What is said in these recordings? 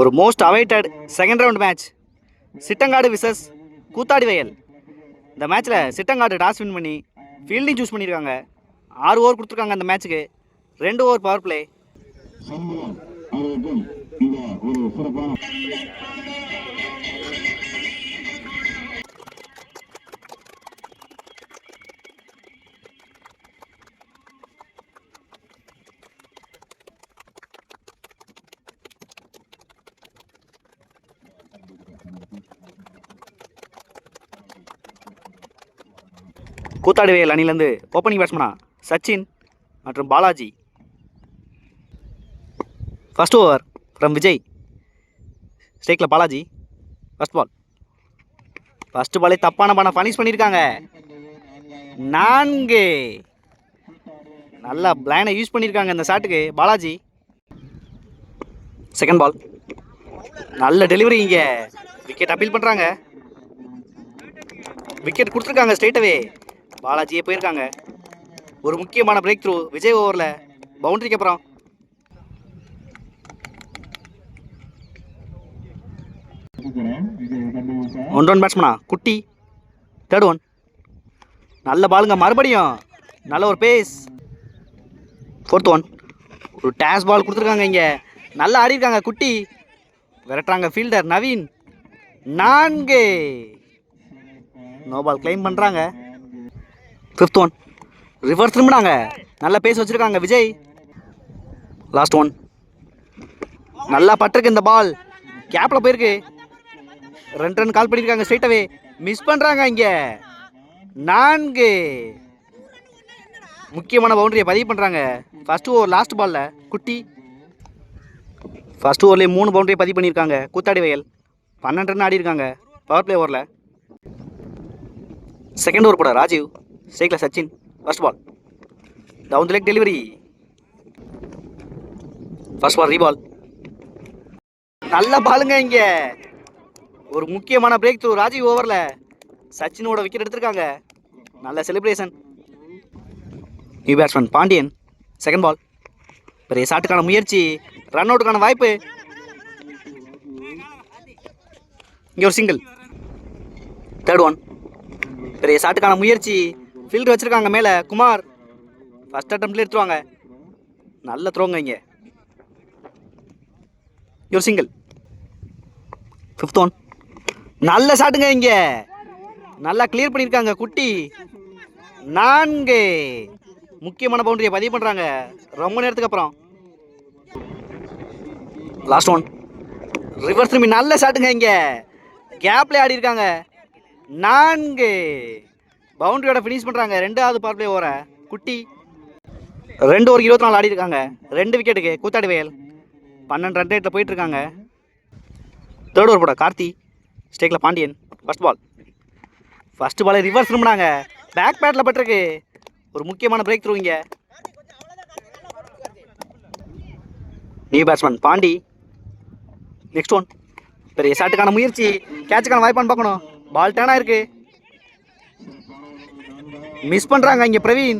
ஒரு most awaited second round match Chittangadu versus Koothadi Vayal. இந்த மேட்ச்சில் சிட்டங்காடு டாஸ் வின் பண்ணி ஃபீல்டிங் சூஸ் பண்ணியிருக்காங்க. 6 ஓவர் கொடுத்துருக்காங்க அந்த மேட்ச்சுக்கு. 2 ஓவர் பவர் பிளே. கூத்தாடி வயல் அணிலேருந்து ஓப்பனிங் பேட்ஸ்மனா சச்சின் மற்றும் Balaji. First over from Vijay. ஸ்டேக்கில் பாலாஜி. First ball. ஃபர்ஸ்ட் பாலே தப்பான பானை பனிஷ் பண்ணியிருக்காங்க. 4. நல்லா பிளானை யூஸ் பண்ணியிருக்காங்க இந்த ஷாட்டுக்கு பாலாஜி. Second ball. நல்ல டெலிவரி. இங்கே விக்கெட் அப்பீல் பண்ணுறாங்க. விக்கெட் கொடுத்துருக்காங்க ஸ்ட்ரெயிட்டவே. பாலாஜியே போயிருக்காங்க. ஒரு முக்கியமான பிரேக் த்ரூ விஜய் ஓவரில் பவுண்டரிக்கு அப்புறம். ஒன் ரன் பேட்ஸ்மனா குட்டி. Third one. நல்ல பாலுங்க மறுபடியும். நல்ல ஒரு பேஸ். Fourth one. ஒரு டேஸ் பால் கொடுத்துருக்காங்க. இங்கே நல்லா ஆடிருக்காங்க குட்டி. விரட்டுறாங்க fielder Naveen. 4. No ball claim பண்ணுறாங்க. Fifth one. ரிவர்ஸ் திரும்பினாங்க. நல்லா பேஸ் வச்சுருக்காங்க விஜய். Last one. நல்லா பட்டிருக்கு இந்த பால். கேப்பில் போயிருக்கு. 2 ரன் கால் பண்ணியிருக்காங்க ஸ்ட்ரெயிட்டவே. மிஸ் பண்ணுறாங்க இங்கே. 4. முக்கியமான பவுண்டரியை பதிவு பண்ணுறாங்க ஃபர்ஸ்ட் ஓவர் லாஸ்ட் பாலில் குட்டி. ஃபர்ஸ்ட் ஓவர்லேயே 3 பவுண்டரியை பதிவு பண்ணியிருக்காங்க கூத்தாடி வயல். 12 ரன் ஆடி இருக்காங்க பவர் பிளே ஓவரில். செகண்ட் ஓவர் கூட ராஜீவ். ஸ்டேக்கில் Sachin. First ball. Down the leg delivery. First ball ரீபால். நல்ல பாலுங்க. இங்கே ஒரு முக்கியமான பிரேக் த்ரூ ராஜீவ் ஓவரில். சச்சினோட விக்கெட் எடுத்திருக்காங்க. நல்ல celebration. New batsman Pandiyan. Second ball. பெரிய ஷாட்டுக்கான முயற்சி. ரன் அவுட்டுக்கான வாய்ப்பு. இங்கே ஒரு சிங்கிள். Third one. பெரிய ஷாட்டுக்கான முயற்சி. ஃபீல்டு வச்சுருக்காங்க மேலே குமார். ஃபஸ்ட் அட்டம்ப்ட்ல எடுத்துருவாங்க. நல்ல த்ரோங்க இங்கே. ஒரு சிங்கிள். Fifth one. நல்ல ஷாட்டுங்க இங்கே. நல்லா கிளியர் பண்ணியிருக்காங்க குட்டி. 4. முக்கியமான பவுண்டரியை பதிவு பண்ணுறாங்க ரொம்ப நேரத்துக்கு அப்புறம். Last one. ரிவர்ஸ் திரும்பி நல்ல ஷாட்டுங்க இங்கே. கேப்லேயே ஆடி இருக்காங்க. 4. பவுண்டரியோட ஃபினிஷ் பண்ணுறாங்க 2வது பவர் பிளே ஓவரை குட்டி. 2 ஓவர் 24 ஆடி இருக்காங்க. 2 விக்கெட்டுக்கு கூத்தாடி வயல். 12 ரன் ரேட்டில் போயிட்டுருக்காங்க. தேர்ட் ஓவர் போட கார்த்தி. ஸ்டேக்கில் பாண்டியன். First ball. ஃபர்ஸ்ட் பாலை ரிவர்ஸ் திரும்பினாங்க. பேக் பேட்டில் பட்டிருக்கு. ஒரு முக்கியமான பிரேக் த்ரூ இங்கே. New batsman Pandi. Next one. பெரிய ஷாட்டுக்கான முயற்சி. கேட்சுக்கான வாய்ப்பான்னு பார்க்கணும். பால் டேனாக இருக்கு. மிஸ் பண்ணுறாங்க இங்கே பிரவீன்.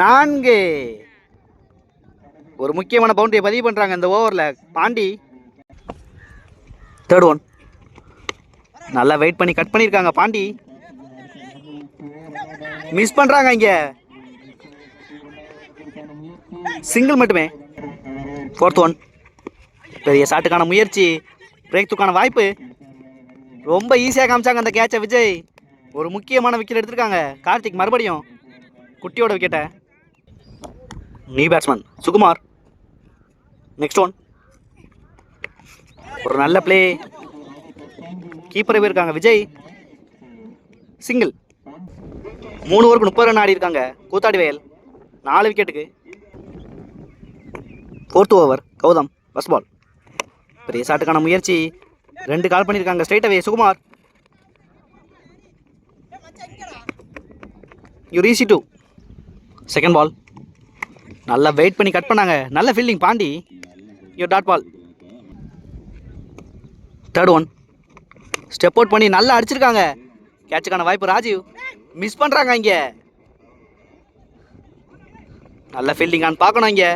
4. ஒரு முக்கியமான பவுண்டரியை பதிவு பண்ணுறாங்க இந்த ஓவரில் பாண்டி. Third one. நல்லா வெயிட் பண்ணி கட் பண்ணியிருக்காங்க பாண்டி. மிஸ் பண்ணுறாங்க இங்கே. சிங்கிள் மட்டுமே. Fourth one. பெரிய ஷாட்டுக்கான முயற்சி. பிரேக் த்ரூக்கான வாய்ப்பு. ரொம்ப ஈஸியாக காமிச்சாங்க அந்த கேட்சை விஜய். ஒரு முக்கியமான விக்கெட் எடுத்திருக்காங்க கார்த்திக் மறுபடியும் குட்டியோட விக்கெட்டை. New batsman Sukumar. Next one. ஒரு நல்ல பிளே. கீப்பரை போயிருக்காங்க விஜய். சிங்கிள். 3 ஓவருக்கு 30 ரன் ஆடி இருக்காங்க கூத்தாடி வயல். 4 விக்கெட்டுக்கு. Fourth over Gautham. First ball. பெரிய ஷாட்டுக்கான முயற்சி. 2 கால் பண்ணியிருக்காங்க ஸ்ட்ரெயிட்டவே சுகுமார். யூரிசி 2. Second ball. நல்லா வெயிட் பண்ணி கட் பண்ணாங்க. நல்ல fielding Pandi. Dot ball. Third one. Step out பண்ணி நல்லா அடிச்சிருக்காங்க. கேட்சுக்கான வாய்ப்பு ராஜீவ். மிஸ் பண்ணுறாங்க இங்கே. நல்ல ஃபீல்டிங்கான்னு பார்க்கணும் இங்கே.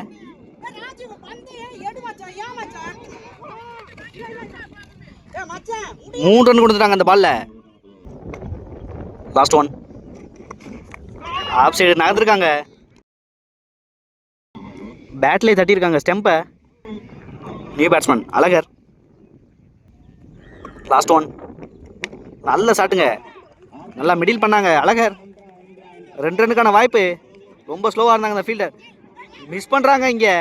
3 ரன் கொடுத்துட்டாங்க அந்த பால்ல. Last one. ஆஃப் சைடு நகர்ந்துருக்காங்க. பேட்லேயே தட்டியிருக்காங்க ஸ்டெம்பை. New batsman Azhagar. Last one. நல்ல ஷாட்டுங்க. நல்லா மிடில் பண்ணாங்க அழகர். 2 ரன்னுக்கான வாய்ப்பு. ரொம்ப ஸ்லோவாக இருந்தாங்க அந்த ஃபீல்டர். மிஸ் பண்ணுறாங்க இங்கே.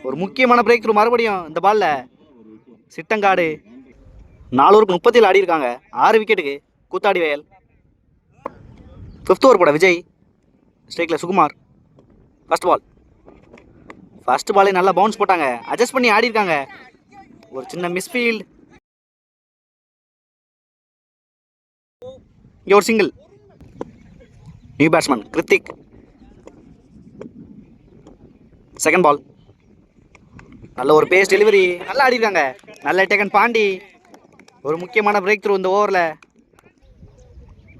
ஒரு முக்கியமான பிரேக் த்ரூ மறுபடியும் இந்த பால்ல. சிட்டங்காடு 4 ஓவருக்கு 37 ஆடி இருக்காங்க. 6 விக்கெட்டுக்கு கூத்தாடி வயல். 5th ஓவர் போட விஜய். ஸ்ட்ரைக்கில் சுகுமார். First ball. ஃபர்ஸ்ட் பாலே நல்லா பவுன்ஸ் போட்டாங்க. அட்ஜஸ்ட் பண்ணி ஆடி இருக்காங்க. ஒரு சின்ன மிஸ்ஃபீல்ட். இங்கே ஒரு single. New batsman Krithik. Second ball. நல்ல ஒரு பேஸ் டெலிவரி. நல்லா ஆடி இருக்காங்க. நல்ல டேக்கன் பாண்டி. ஒரு முக்கியமான பிரேக் த்ரூ இந்த ஓவரில்.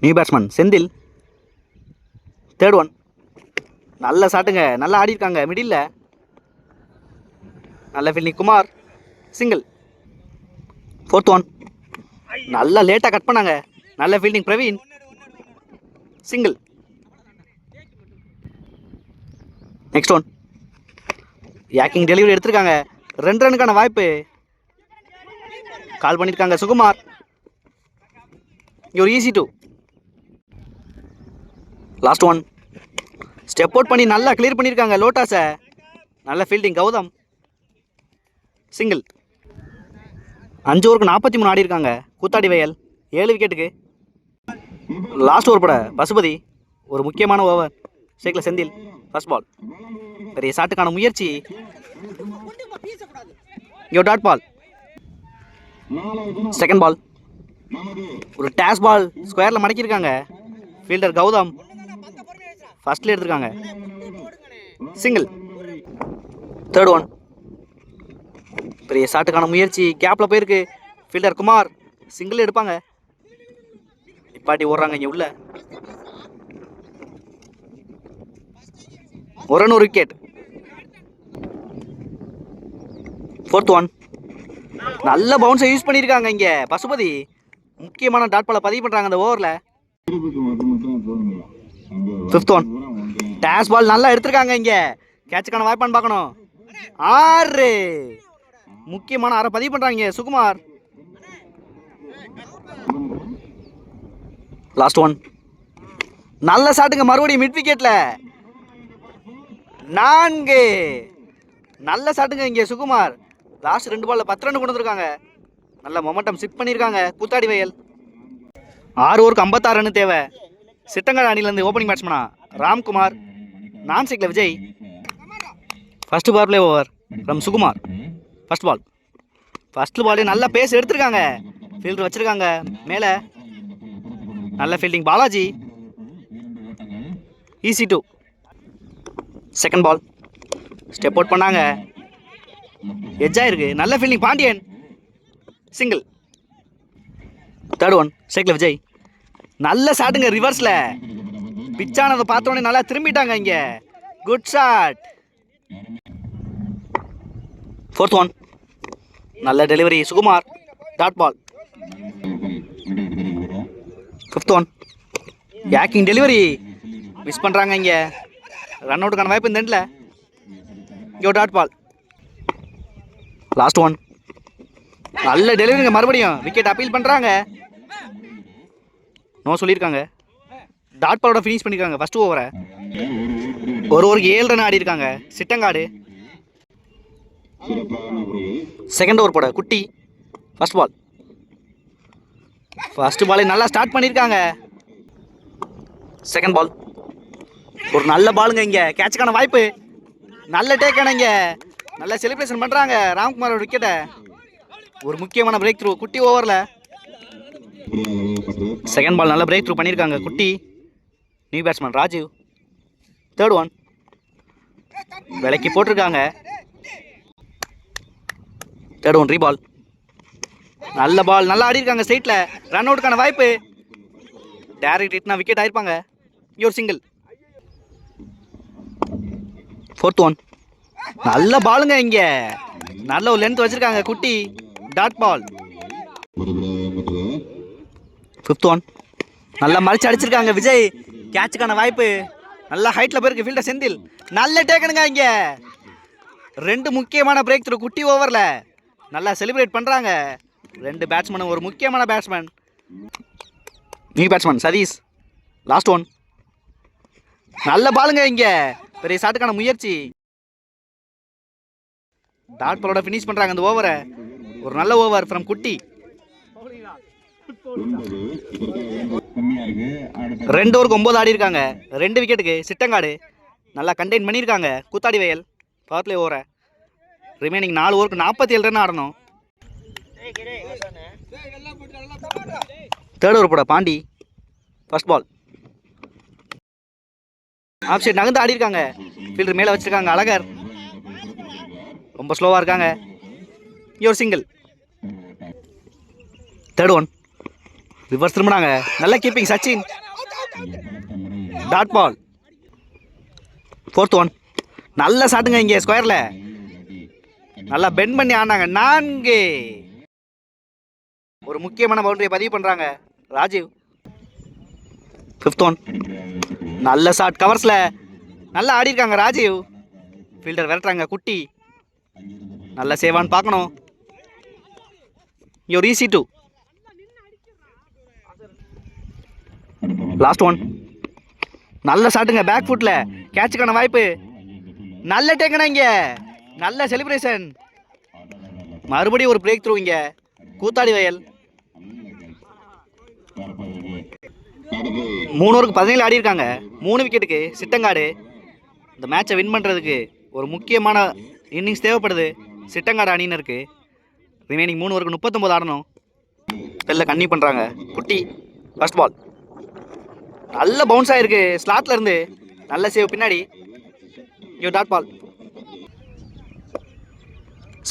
New batsman Senthil. Third one. நல்ல ஷாட்டுங்க. நல்லா ஆடி இருக்காங்க மிடில். நல்ல fielding Kumar. Single. 4th one. நல்லா லேட்டாக கட் பண்ணாங்க. நல்ல fielding Praveen. Single. Next one. யாக்கிங் டெலிவரி எடுத்திருக்காங்க. 2 ரன்னுக்கான வாய்ப்பு. கால் பண்ணியிருக்காங்க சுகுமார். இங்கே ஒரு easy 2. Last one. Step out பண்ணி நல்லா கிளியர் பண்ணியிருக்காங்க லோட்டாஸை. நல்ல ஃபீல்டிங் கௌதம். சிங்கிள். 5 ஓவருக்கு 43 ஆடி இருக்காங்க கூத்தாடி வயல். 7 விக்கெட்டுக்கு. லாஸ்ட் ஓவர் போட பசுபதி. ஒரு முக்கியமான ஓவர். ஸ்ட்ரைக்கில் செந்தில். First ball. பெரிய ஷாட்டுக்கான முயற்சி. இங்கே டாட் பால். Second ball. ஒரு டேஸ் பால் ஸ்கொயரில் மடக்கியிருக்காங்க. ஃபீல்டர் கௌதம் ஃபர்ஸ்ட்ல எடுத்திருக்காங்க. சிங்கிள். Third one. பெரிய ஷாட்டுக்கான முயற்சி. கேப்பில் போயிருக்கு. ஃபீல்டர் குமார் சிங்கிள் எடுப்பாங்க. இப்பாட்டி ஓடுறாங்க இங்கே உள்ள. ஒரு ரன் ஒரு விக்கெட். 4th one. நல்ல பவுன்ஸை யூஸ் பண்ணியிருக்காங்க இங்கே பசுபதி. முக்கியமான டாட் பாலை பதிவு பண்ணுறாங்க அந்த ஓவரில். 5th one. டேஸ் பால் நல்லா எடுத்திருக்காங்க இங்கே. கேட்சுக்கான வாய்ப்பான்னு பார்க்கணும். 6. முக்கியமான 6 பதிவு பண்ணுறாங்க சுகுமார். Last one. நல்ல ஷாட்டுங்க மறுபடியும் மிட் விக்கெட்டில். 4. நல்ல ஷாட்டுங்க இங்கே சுகுமார். லாஸ்ட் 2 பால்ல 10 ரன் கொண்டு வந்திருக்காங்க. நல்ல மொமெண்டம் சிப் பண்ணியிருக்காங்க கூத்தாடி வயல். 6 ஓவருக்கு 56 ரன் தேவை. சிட்டங்காடு அணிலேருந்து ஓப்பனிங் பேட்ஸ்மனா ராம்குமார். நான் ஸ்ட்ரைக்கில் Vijay. First power play over from Sukumar. First ball. First பாலே நல்ல பேஸ் எடுத்திருக்காங்க. ஃபீல்டர் வச்சிருக்காங்க மேலே. நல்ல fielding Balaji. Easy 2. Second ball. Step out பண்ணாங்க. எட்ஜாக இருக்கு. நல்ல fielding Pandiyan. Single. Third one. ஸ்ட்ரைக்கில் விஜய். நல்ல ஷாட்டுங்க ரிவர்ஸில். பிச்சானதை பார்த்தோன்னே நல்லா திரும்பிட்டாங்க இங்கே. Good shot. 4th one. நல்ல delivery Sukumar. Dot ball. 5th one. யாக்கிங் டெலிவரி. மிஸ் பண்ணுறாங்க இங்கே. ரன் அவுட்டுக்கான வாய்ப்பு இந்த எண்டில். இங்கே டாட் பால். Last one. நல்ல டெலிவரிங்க மறுபடியும். விக்கெட் அப்பீல் பண்ணுறாங்க. நோ சொல்லியிருக்காங்க. டாட் பாலோட ஃபினிஷ் பண்ணியிருக்காங்க ஃபர்ஸ்ட் ஓவரை. ஒரு ஓவருக்கு 7 ரன் ஆடி இருக்காங்க சிட்டங்காடு. செகண்ட் ஓவர் போட குட்டி. First ball. ஃபர்ஸ்ட் பாலே நல்லா ஸ்டார்ட் பண்ணியிருக்காங்க. Second ball. ஒரு நல்ல பாலுங்க இங்கே. கேட்சுக்கான வாய்ப்பு. நல்ல டேக்கான இங்கே. நல்ல செலிப்ரேஷன் பண்ணுறாங்க ராம்குமாரோட விக்கெட்டை. ஒரு முக்கியமான பிரேக் த்ரூ குட்டி ஓவரில். செகண்ட் பால் நல்ல பிரேக் த்ரூ பண்ணியிருக்காங்க Kutty. New batsman Rajiv. Third one. விலைக்கு போட்டிருக்காங்க. தேர்ட் ஒன் ரீபால். நல்ல பால் நல்லா ஆடி இருக்காங்க ஸ்ட்ரைட்டில். ரன் அவுட்டுக்கான வாய்ப்பு. டைரக்ட் ஹிட்னா விக்கெட் ஆயிருப்பாங்க. இங்கே ஒரு சிங்கிள். 4th one. நல்ல பாலுங்க இங்க. நல்ல ஒரு லென்த் வச்சிருக்காங்க Kutty. Dot ball. Fifth one. நல்லா மறைச்சு அடிச்சிருக்காங்க விஜய். கேட்சுக்கான வாய்ப்பு. நல்லா ஹைட்ல போயிருக்கு ஃபீல்டர் செந்தில். நல்ல டேக்கனுங்க இங்க. 2 முக்கியமான பிரேக் த்ரூ குட்டி ஓவர்ல. நல்லா செலிப்ரேட் பண்றாங்க 2 பேட்ஸ்மேனும். ஒரு முக்கியமான batsman new batsman Sathish. Last one. நல்ல பாலுங்க இங்க. பெரிய ஷாட்டுக்கான முயற்சி. டாட் பாலோட ஃபினிஷ் பண்றாங்க இந்த ஓவரை. ஒரு நல்ல ஓவர் ஃப்ரம் குட்டி. 2 ஓவருக்கு 9 ஆடி இருக்காங்க. 2 விக்கெட்டுக்கு சிட்டங்காடு. நல்லா கண்டெயின் பண்ணியிருக்காங்க கூத்தாடி வயல். பவர் பிளே ஓவரை. ரிமைனிங் 4 ஓவருக்கு 47 ரன் ஆடணும். தேர்ட் ஓவர் போட Pandi. First ball. Off side நகர்ந்து ஆடி இருக்காங்க. ஃபீல்டர் மேலே வச்சிருக்காங்க அழகர். ரொம்ப ஸ்லோவாக இருக்காங்க. ஒரு சிங்கிள். Third one. ரிவர்ஸ் திரும்பினாங்க. நல்ல keeping Sachin. Dot ball. Fourth one. நல்ல ஷாட்டுங்க இங்கே ஸ்கொயரில். நல்லா பெண்ட் பண்ணி ஆடினாங்க. 4. ஒரு முக்கியமான பவுண்டரியை பதிவு பண்ணுறாங்க ராஜீவ். Fifth one. நல்ல ஷாட் கவர்ஸில். நல்லா ஆடி இருக்காங்க ராஜீவ். ஃபீல்டர் விரட்டுறாங்க குட்டி. நல்ல சேவான்னு பார்க்கணும். ஒரு ஈஸி 2. Last one. நல்ல ஷாட்டுங்க பேக் ஃபுட்டில். கேட்சுக்கான வாய்ப்பு. நல்ல டேக்கனா இங்கே. நல்ல செலிப்ரேஷன். மறுபடியும் ஒரு பிரேக் த்ரூ இங்கே கூத்தாடி வயல். 3 ஓவருக்கு 17 ஆடி இருக்காங்க. 3 விக்கெட்டுக்கு சிட்டங்காடு. இந்த மேட்சை வின் பண்ணுறதுக்கு ஒரு முக்கியமான இன்னிங்ஸ் தேவைப்படுது சிட்டங்காடு அணியினருக்கு. ரிமைனிங் 3 ஓவருக்கு 39 ஆடணும். வெளில கன்னி பண்ணுறாங்க குட்டி. First ball. நல்ல பவுன்ஸ் ஆகிருக்கு ஸ்லாட்ல இருந்து. நல்ல சேவ் பின்னாடி. Dot ball.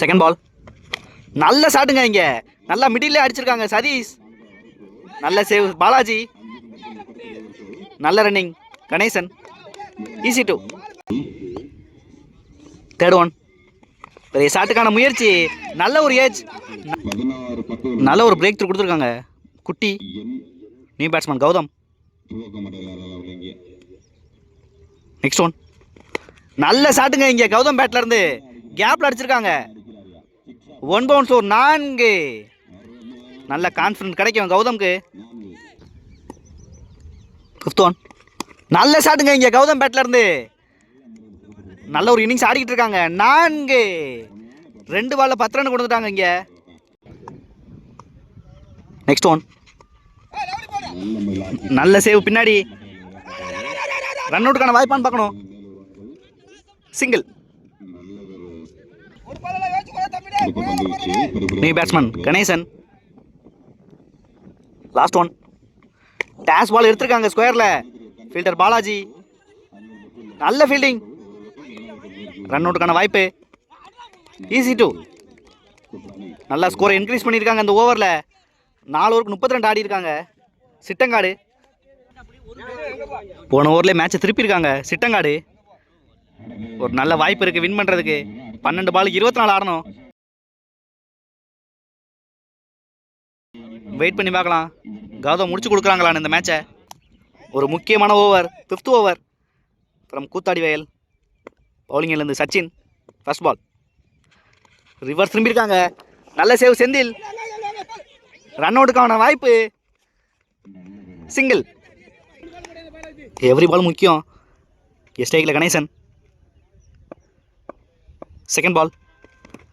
Second ball. நல்ல ஷாட்டுங்க இங்கே. நல்லா மிடில் அடிச்சிருக்காங்க சதீஷ். நல்ல சேவ் பாலாஜி. நல்ல running Ganesan. Easy 2. Third one. பெரிய ஷாட்டுக்கான முயற்சி. நல்ல ஒரு ஏஜ். நல்ல ஒரு பிரேக் த்ரூ கொடுத்துருக்காங்க Kutty. New batsman Gautham. Next one. நல்ல ஷாட்டுங்க இங்கே கௌதம் பேட்ல இருந்து. கேப்ல அடிச்சிருக்காங்க. 1 பவுன்ஸ் ஒரு 4. நல்ல கான்ஃபிடன்ட் கிடைக்கும் கௌதம்க்கு. Fifth one. நல்ல ஷாட்டுங்க இங்கே கௌதம் பேட்ல இருந்து. நல்ல ஒரு இன்னிங்ஸ் ஆடிக்கிட்டு இருக்காங்க. 4. 2 பால்ல 10 ரன் கொடுத்துட்டாங்க இங்க. Next one. நல்ல சேவ் பின்னாடி. ரன் அவுட்டுக்கான வாய்ப்பான்னு பார்க்கணும். Single. New batsman Ganesan. Last one. Dash ball எடுத்திருக்காங்க ஸ்கொயர்ல. ஃபீல்டர் பாலாஜி. நல்ல ஃபீல்டிங். ரன் அவுட்டுக்கான வாய்ப்பு. ஈஸி 2. நல்லா ஸ்கோரை இன்க்ரீஸ் பண்ணியிருக்காங்க இந்த ஓவரில். 4 ஓவருக்கு 32 ஆடி இருக்காங்க சிட்டங்காடு. போன ஓவர்லேயே மேட்சை திருப்பியிருக்காங்க சிட்டங்காடு. ஒரு நல்ல வாய்ப்பு இருக்குது வின் பண்ணுறதுக்கு. 12 பாலுக்கு 24 ஆடணும். வெயிட் பண்ணி பார்க்கலாம் கௌதம் முடிச்சு கொடுக்குறாங்களான்னு இந்த மேட்சை. ஒரு முக்கியமான over 5th over from Koothadi Vayal. பவுலிங்கிலேருந்து சச்சின். First ball. ரிவர்ஸ் திரும்பியிருக்காங்க. நல்ல சேவ் செந்தில். ரன் அவுட்டுக்கான வாய்ப்பு. சிங்கிள். எவ்ரி பால் முக்கியம். எஸ்டேக்கில் கணேசன். Second ball.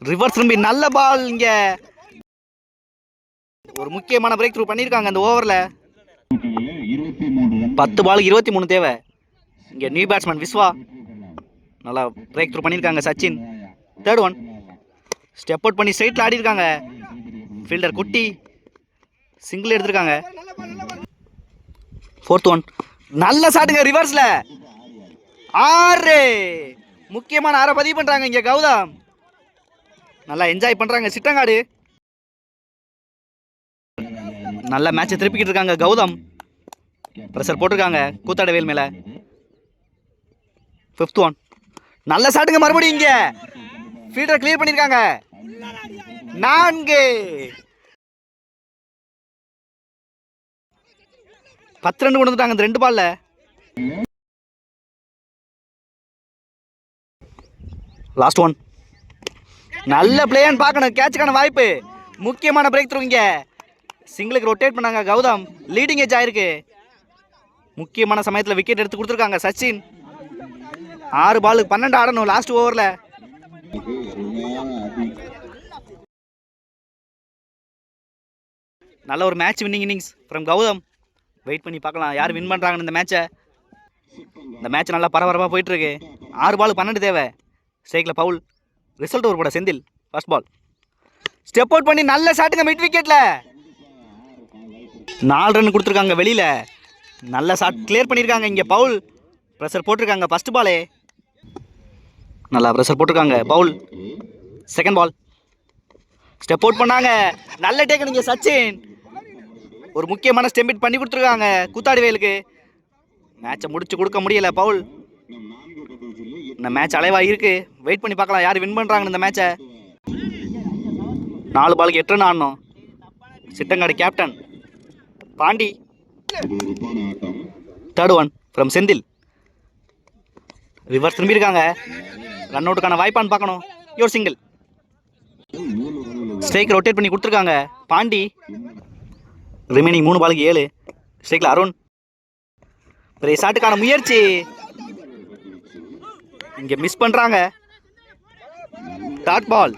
ரிவர்ஸ் திரும்பி நல்ல பால் இங்கே. ஒரு முக்கியமான பிரேக் த்ரூ பண்ணியிருக்காங்க அந்த ஓவரில். 10 பாலுக்கு 23 தேவை. இங்கே நியூ பேட்ஸ்மேன் விஸ்வா. நல்லா பிரேக் த்ரூ பண்ணியிருக்காங்க Sachin. Third one. Step out பண்ணி ஸ்ட்ரைட்டில் ஆடி இருக்காங்க ஃபீல்டர் குட்டி. சிங்கிள் எடுத்திருக்காங்க. Fourth one. நல்ல ஷாட்டுங்க ரிவர்ஸில். 6. முக்கியமான 6 பதிவு பண்ணுறாங்க இங்கே கௌதம். நல்லா என்ஜாய் பண்ணுறாங்க சிட்டங்காடு. நல்ல மேட்சை திருப்பிக்கிட்டு இருக்காங்க கௌதம். ப்ரெஷர் போட்டிருக்காங்க கூத்தாடவேல் மேலே. 5th one. நல்ல ஷாட்டுங்க மறுபடியும் இங்க ஃபீல்டர் கிளியர் பண்ணிருக்காங்க. 4 10 ரன் கொண்டு வந்துட்டாங்க இந்த 2 பால்ல. Last one. நல்ல பிளேன்னு பார்க்கணும். கேட்சுக்கான வாய்ப்பு. முக்கியமான பிரேக் த்ரூ இங்க. சிங்கிளுக்கு ரொட்டேட் பண்ணாங்க கௌதம். லீடிங் எட்ஜ் ஆயிருக்கு. முக்கியமான சமயத்தில் விக்கெட் எடுத்து கொடுத்துருக்காங்க சச்சின். 6 பாலுக்கு 12 ஆடணும் லாஸ்ட் ஓவரில். நல்ல ஒரு match winning innings from Gautham. Wait பண்ணி பார்க்கலாம் யார் வின் பண்ணுறாங்கன்னு இந்த மேட்சை. இந்த மேட்ச் நல்லா பரபரப்பாக போயிட்டுருக்கு. 6 பால் 12 தேவை. ஸ்ட்ரைக்கில் பவுல். ரிசல்ட் ஒரு போட Senthil. First ball step out பண்ணி நல்ல ஷாட்டுங்க மிட் விக்கெட்டில். 4 ரன் கொடுத்துருக்காங்க வெளியில். நல்ல ஷாட் கிளியர் பண்ணியிருக்காங்க இங்கே பவுல். ப்ரெஷர் போட்டிருக்காங்க ஃபர்ஸ்ட் பாலே. நல்லா ப்ரெஷர் போட்டிருக்காங்க bowl. Second ball step out பண்ணாங்க. நல்ல டேக்கன் இங்கே சச்சின். ஒரு முக்கியமான ஸ்டெம்பிட் பண்ணி கொடுத்துருக்காங்க கூத்தாடி வயலுக்கு. மேட்சை முடிச்சு கொடுக்க முடியல பவுல். இந்த மேட்ச் அலைவா இருக்கு. வெயிட் பண்ணி பார்க்கலாம் யார் வின் பண்ணுறாங்கன்னு இந்த மேட்சை. 4 பாலுக்கு 8 ரன் ஆடணும். Chittangadu captain Pandi. Third one from Senthil. Reverse திரும்பியிருக்காங்க. ரன் அவுட்டுக்கான வாய்ப்பான்னு பார்க்கணும். யோர் சிங்கிள். ஸ்ட்ரைக் ரொட்டேட் பண்ணி கொடுத்துருக்காங்க பாண்டி. ரிமைனிங் 3 பாலுக்கு 7. ஸ்ட்ரைக்கில் அருண். பெரிய ஷாட்டுக்கான முயற்சி இங்கே மிஸ் பண்ணுறாங்க. Dot ball.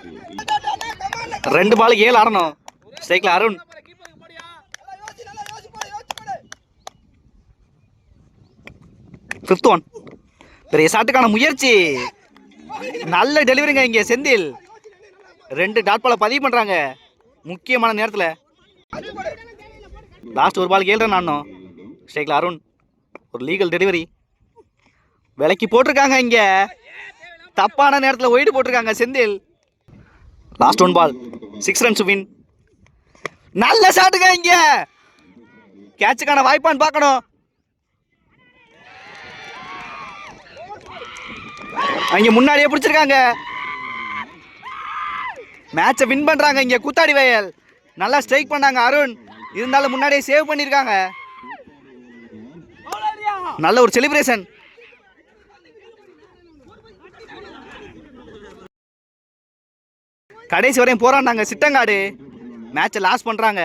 2 பாலுக்கு 7 ஆடணும். ஸ்ட்ரைக்கில் அருண். Fifth one. பெரிய ஷாட்டுக்கான முயற்சி. நல்ல டெலிவரிங்க இங்கே செந்தில். 2 டாட் பாலை பதிவு பண்ணுறாங்க முக்கியமான நேரத்தில். லாஸ்ட் ஒரு பாலுக்கு 7 ரன் ஆடணும். ஸ்ட்ரைக்கில் அருண். ஒரு லீகல் டெலிவரி. விலைக்கு போட்டிருக்காங்க இங்கே. தப்பான நேரத்தில் ஒயிட் போட்டிருக்காங்க செந்தில். லாஸ்ட் 1 பால் 6 ரன்ஸ் வின். நல்ல ஷாட்டுங்க இங்கே. கேட்சுக்கான வாய்ப்பான்னு பார்க்கணும். அங்கே முன்னாடியே பிடிச்சிருக்காங்க. மேட்சை வின் பண்ணுறாங்க இங்கே கூத்தாடி வயல். நல்லா ஸ்ட்ரைக் பண்ணாங்க அருண். இருந்தாலும் முன்னாடியே சேவ் பண்ணியிருக்காங்க. நல்ல ஒரு செலிப்ரேஷன். கடைசி வரையும் போராடினாங்க சிட்டங்காடு. மேட்சை லாஸ் பண்ணுறாங்க.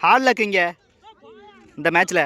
ஹார்ட் லக் இங்கே இந்த மேட்ச்சில்.